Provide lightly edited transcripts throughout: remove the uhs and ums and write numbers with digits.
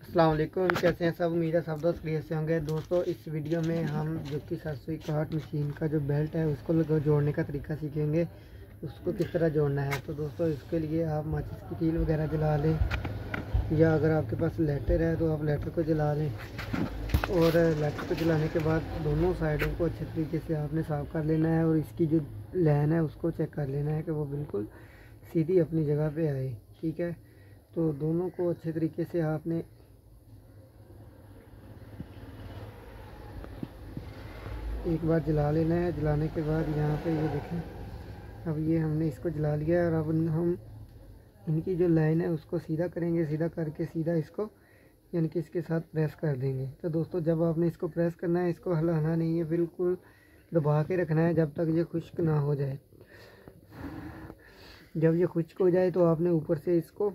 अस्सलाम वालेकुम, कैसे हैं सब। उम्मीद है सब दोस्त क्लियर से होंगे। दोस्तों इस वीडियो में हम जो कि 761 मशीन का जो बेल्ट है उसको जोड़ने का तरीका सीखेंगे, उसको किस तरह जोड़ना है। तो दोस्तों इसके लिए आप माचिस की कील वगैरह जला लें, या अगर आपके पास लाइटर है तो आप लाइटर को जला लें। और लाइटर को जलाने के बाद दोनों साइडों को अच्छे तरीके से आपने साफ़ कर लेना है, और इसकी जो लाइन है उसको चेक कर लेना है कि वो बिल्कुल सीधी अपनी जगह पे आए। ठीक है, तो दोनों को अच्छे तरीके से आपने एक बार जला लेना है। जलाने के बाद यहाँ पे ये देखें, अब ये हमने इसको जला लिया है। और अब हम इनकी जो लाइन है उसको सीधा करेंगे, सीधा करके सीधा इसको यानी कि इसके साथ प्रेस कर देंगे। तो दोस्तों जब आपने इसको प्रेस करना है, इसको हिलाना नहीं है, बिल्कुल दबा के रखना है जब तक ये खुश्क ना हो जाए। जब ये खुश्क हो जाए तो आपने ऊपर से इसको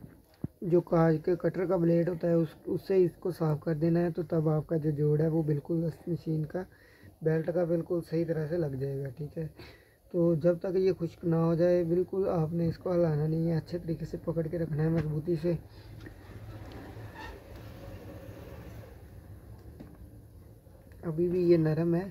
जो काज के कटर का ब्लेड होता है उससे इसको साफ़ कर देना है। तो तब आपका जो जोड़ है वो बिल्कुल मशीन का बेल्ट का बिल्कुल सही तरह से लग जाएगा। ठीक है, तो जब तक ये खुश्क ना हो जाए बिल्कुल आपने इसको हिलाना नहीं है, अच्छे तरीके से पकड़ के रखना है मजबूती से। अभी भी ये नरम है।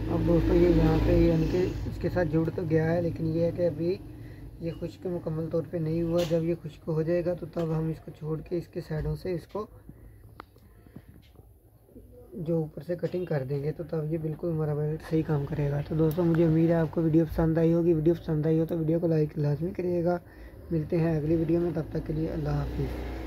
अब दोस्तों ये यहाँ पे यानी कि इसके साथ जुड़ तो गया है, लेकिन ये है कि अभी ये खुश्क मुकम्मल तौर पे नहीं हुआ। जब ये खुश्क हो जाएगा तो तब हम इसको छोड़ के इसके साइडों से इसको जो ऊपर से कटिंग कर देंगे, तो तब ये बिल्कुल हमारा बेल्ट सही काम करेगा। तो दोस्तों मुझे उम्मीद है आपको वीडियो पसंद आई होगी। वीडियो पसंद आई हो तो वीडियो को लाइक लाजमी करिएगा। मिलते हैं अगली वीडियो में, तब तक के लिए अल्लाह हाफिज़।